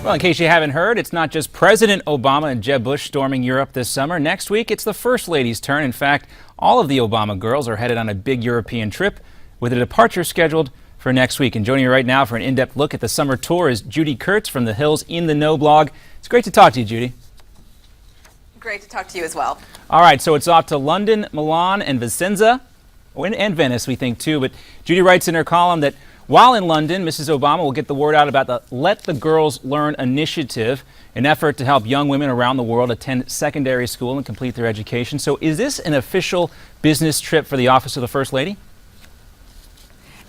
Well, in case you haven't heard, it's not just President Obama and Jeb Bush storming Europe this summer. Next week, it's the First Lady's turn. In fact, all of the Obama girls are headed on a big European trip with a departure scheduled for next week. And joining me right now for an in-depth look at the summer tour is Judy Kurtz from the Hill's In the Know blog. It's great to talk to you, Judy. Great to talk to you as well. All right, so it's off to London, Milan, and Vicenza, and Venice, we think, too. But Judy writes in her column that while in London, Mrs. Obama will get the word out about the Let the Girls Learn initiative, an effort to help young women around the world attend secondary school and complete their education. So is this an official business trip for the Office of the First Lady?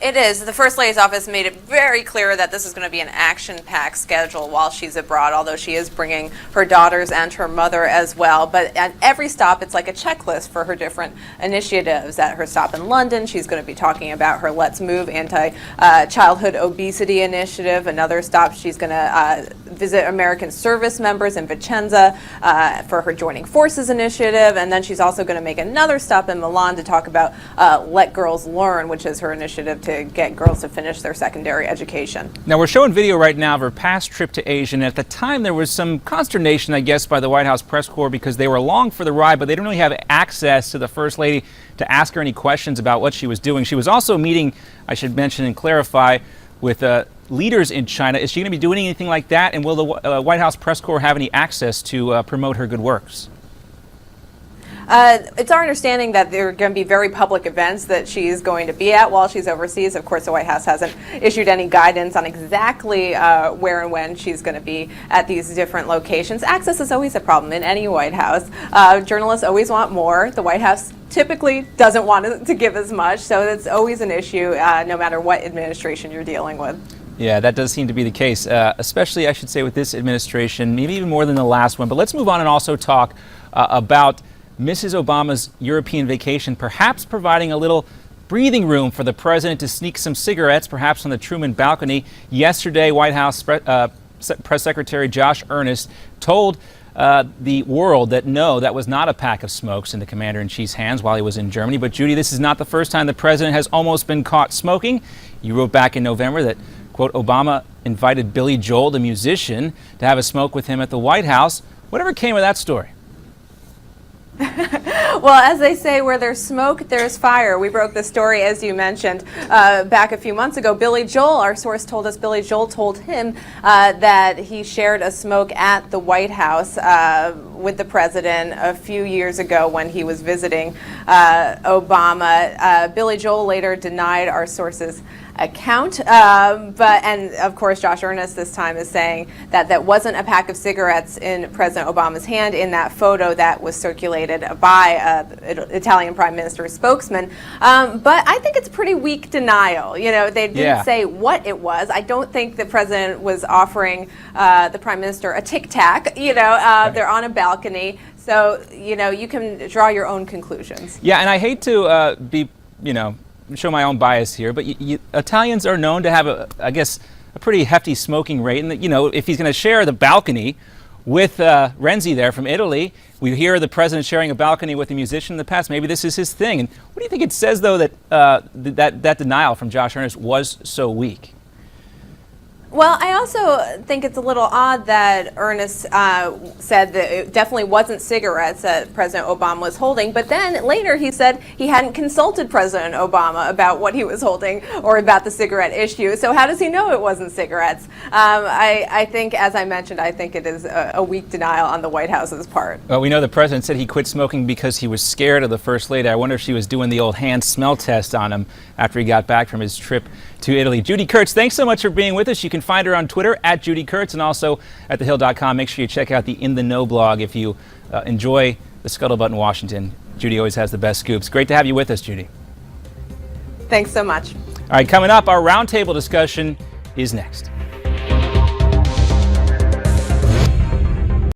It is. The First Lady's office made it very clear that this is going to be an action-packed schedule while she's abroad, although she is bringing her daughters and her mother as well. But at every stop, it's like a checklist for her different initiatives. At her stop in London, she's going to be talking about her Let's Move anti-childhood obesity initiative. Another stop, she's going to visit American service members in Vicenza for her Joining Forces initiative. And then she's also going to make another stop in Milan to talk about Let Girls Learn, which is her initiative to get girls to finish their secondary education. Now, we're showing video right now of her past trip to Asia, and at the time there was some consternation, I guess, by the White House press corps because they were along for the ride, but they didn't really have access to the First Lady to ask her any questions about what she was doing. She was also meeting, I should mention and clarify, with leaders in China. Is she going to be doing anything like that, and will the White House press corps have any access to promote her good works? It's our understanding that there are going to be very public events that she's going to be at while she's overseas. Of course, the White House hasn't issued any guidance on exactly where and when she's going to be at these different locations. Access is always a problem in any White House. Journalists always want more. The White House typically doesn't want to give as much, so it's always an issue no matter what administration you're dealing with. Yeah, that does seem to be the case, especially, I should say, with this administration, maybe even more than the last one. But let's move on and also talk about Mrs. Obama's European vacation, perhaps providing a little breathing room for the president to sneak some cigarettes, perhaps on the Truman balcony. Yesterday, White House Press Secretary Josh Earnest told the world that no, that was not a pack of smokes in the commander-in-chief's hands while he was in Germany. But Judy, this is not the first time the president has almost been caught smoking. You wrote back in November that, quote, Obama invited Billy Joel, the musician, to have a smoke with him at the White House. Whatever came of that story? Well, as they say, where there's smoke, there's fire. We broke the story, as you mentioned, back a few months ago. Billy Joel, our source told us, Billy Joel told him that he shared a smoke at the White House with the president a few years ago when he was visiting Obama. Billy Joel later denied our source's account, and of course Josh Earnest this time is saying that that wasn't a pack of cigarettes in President Obama's hand in that photo that was circulated by Italian Prime Minister's spokesman. But I think it's pretty weak denial. You know, they didn't say what it was. I don't think the president was offering the Prime Minister a Tic Tac. You know, they're on a balcony, so you know you can draw your own conclusions. Yeah, and I hate to be, show my own bias here, but Italians are known to have, I guess, a pretty hefty smoking rate. And, if he's going to share the balcony with Renzi there from Italy, we hear the president sharing a balcony with a musician in the past. Maybe this is his thing. And what do you think it says, though, that that denial from Josh Earnest was so weak? Well, I also think it's a little odd that Earnest said that it definitely wasn't cigarettes that President Obama was holding, but then later he said he hadn't consulted President Obama about what he was holding or about the cigarette issue. So how does he know it wasn't cigarettes? I think, as I mentioned, I think it is a weak denial on the White House's part. Well, we know the president said he quit smoking because he was scared of the First Lady. I wonder if she was doing the old hand smell test on him after he got back from his trip to Italy. Judy Kurtz, thanks so much for being with us. You can find her on Twitter at Judy Kurtz and also at thehill.com. Make sure you check out the In the Know blog if you enjoy the scuttlebutt in Washington. Judy always has the best scoops. Great to have you with us, Judy. Thanks so much. All right, coming up, our roundtable discussion is next.